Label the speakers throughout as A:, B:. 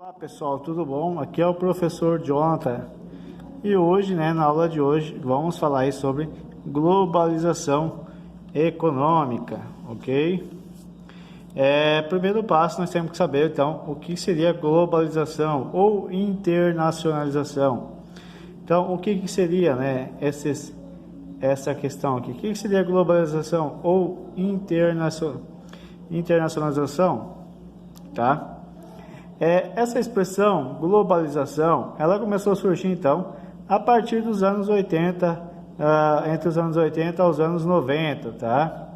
A: Olá pessoal, tudo bom? Aqui é o professor Jonathan e hoje, na aula de hoje, vamos falar aí sobre globalização econômica, ok? Primeiro passo, nós temos que saber então o que seria globalização ou internacionalização. Então, o que seria, essa questão aqui? O que seria globalização ou internacionalização, tá? Essa expressão globalização, ela começou a surgir então a partir dos anos 80, entre os anos 80 aos anos 90, tá?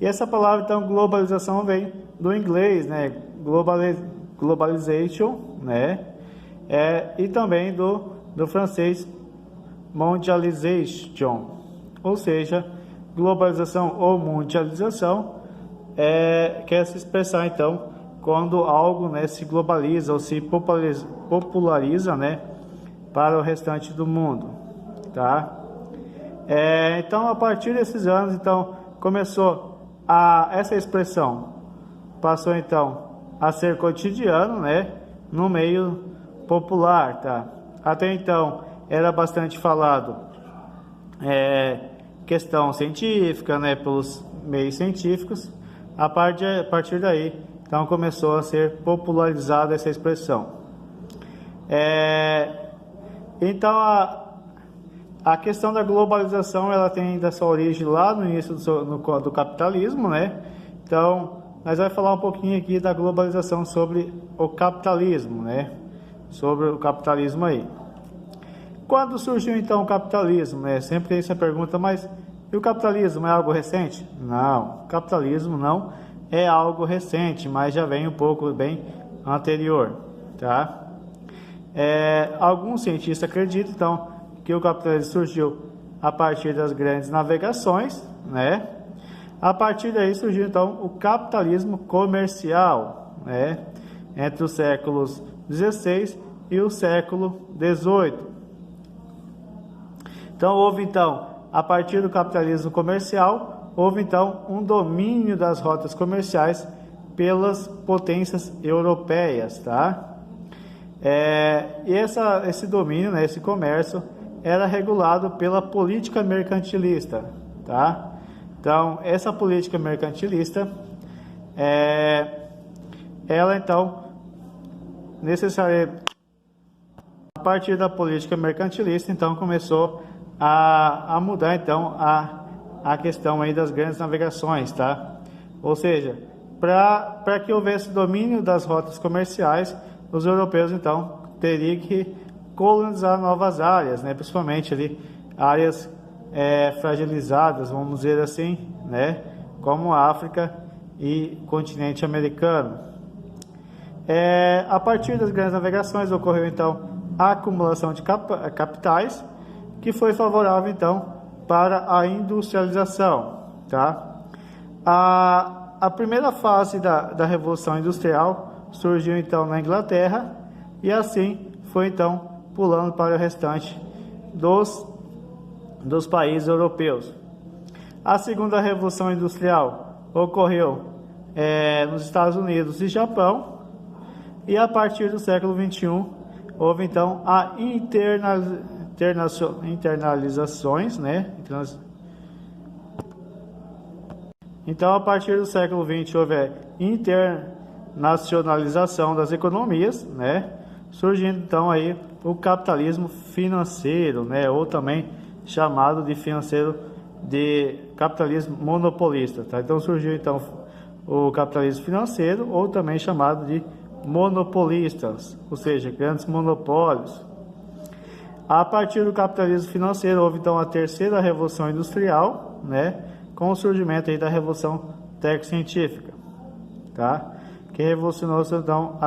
A: E essa palavra então globalização vem do inglês, globalization, e também do francês mondialization, ou seja, globalização ou mundialização quer se expressar então quando algo se globaliza ou se populariza para o restante do mundo, tá? Então, a partir desses anos, então, começou essa expressão passou então a ser cotidiano, no meio popular, tá? Até então era bastante falado questão científica, pelos meios científicos. A partir daí então começou a ser popularizada essa expressão. Então a questão da globalização ela tem ainda sua origem lá no início do capitalismo, Então nós vamos falar um pouquinho aqui da globalização sobre o capitalismo, Sobre o capitalismo aí. Quando surgiu então o capitalismo, Sempre tem essa pergunta, mas e o capitalismo é algo recente? Não, o capitalismo não é algo recente, mas já vem um pouco bem anterior, tá? Alguns cientistas acreditam então que o capitalismo surgiu a partir das grandes navegações, A partir daí surgiu então o capitalismo comercial, Entre os séculos 16 e o século 18. Então houve a partir do capitalismo comercial houve então um domínio das rotas comerciais pelas potências europeias, tá? E esse domínio, esse comércio, era regulado pela política mercantilista, tá? Então, essa política mercantilista, ela então, a partir da política mercantilista, então começou a mudar então a questão aí das grandes navegações, tá? Ou seja, para que houvesse domínio das rotas comerciais, os europeus então teriam que colonizar novas áreas, Principalmente ali áreas fragilizadas, vamos dizer assim, Como a África e continente americano. A partir das grandes navegações ocorreu então a acumulação de capitais, que foi favorável então para a industrialização, tá? A primeira fase da Revolução Industrial surgiu então na Inglaterra e assim foi então pulando para o restante dos países europeus. A segunda Revolução Industrial ocorreu nos Estados Unidos e Japão, e a partir do século XXI houve então a internalizações, Então, a partir do século XX houve a internacionalização das economias, Surgindo então aí o capitalismo financeiro, Ou também chamado de capitalismo monopolista, tá? Então surgiu então o capitalismo financeiro, ou também chamado de monopolistas, ou seja, grandes monopólios. A partir do capitalismo financeiro houve então a terceira revolução industrial, Com o surgimento aí da revolução técnico-científica, tá? Que revolucionou então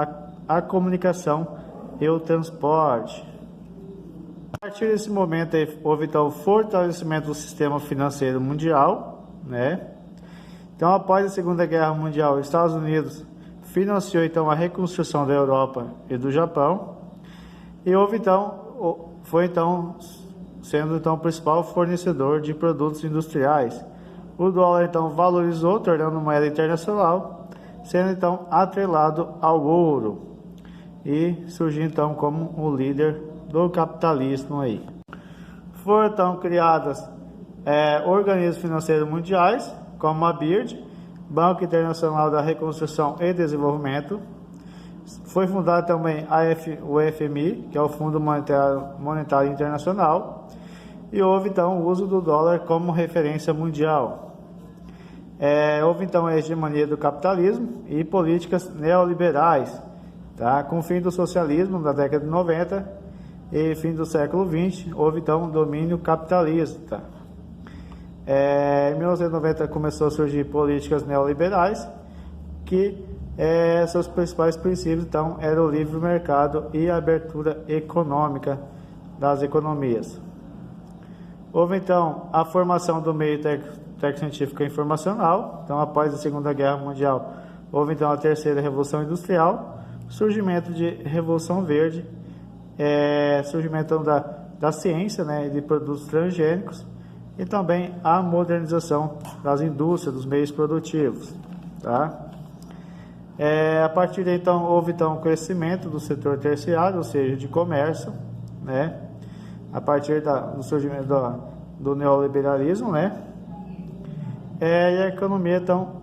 A: a comunicação e o transporte. A partir desse momento aí, houve então o fortalecimento do sistema financeiro mundial, Então, após a Segunda Guerra Mundial, os Estados Unidos financiou então a reconstrução da Europa e do Japão, e foi sendo então o principal fornecedor de produtos industriais. O dólar então valorizou, tornando moeda internacional, sendo então atrelado ao ouro. e surgiu então como o líder do capitalismo aí. Foram então criadas organismos financeiros mundiais, como a BIRD, Banco Internacional da Reconstrução e Desenvolvimento. Foi fundado também o FMI, que é o Fundo Monetário Internacional, e houve então o uso do dólar como referência mundial. Houve então a hegemonia do capitalismo e políticas neoliberais, tá? Com o fim do socialismo na década de 90 e fim do século 20, houve então um domínio capitalista. Em 1990 começou a surgir políticas neoliberais, que seus principais princípios então eram o livre mercado e a abertura econômica das economias. Houve então a formação do meio técnico-científico e informacional. Então, após a Segunda Guerra Mundial, houve então a terceira Revolução Industrial, surgimento de Revolução Verde, surgimento então, da ciência, né, de produtos transgênicos, e também a modernização das indústrias, dos meios produtivos, tá? A partir daí, então, houve então o crescimento do setor terciário, ou seja, de comércio, né? A partir do surgimento do neoliberalismo, né? E a economia, então,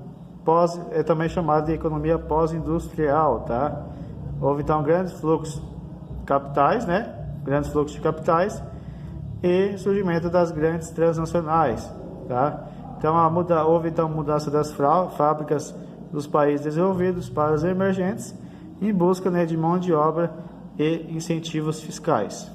A: é também chamada de economia pós-industrial, tá? Houve, então, grandes fluxos capitais, né? Grandes fluxos de capitais e surgimento das grandes transnacionais, tá? Então, houve, então, mudança das fábricas dos países desenvolvidos para os emergentes em busca, né, de mão de obra e incentivos fiscais.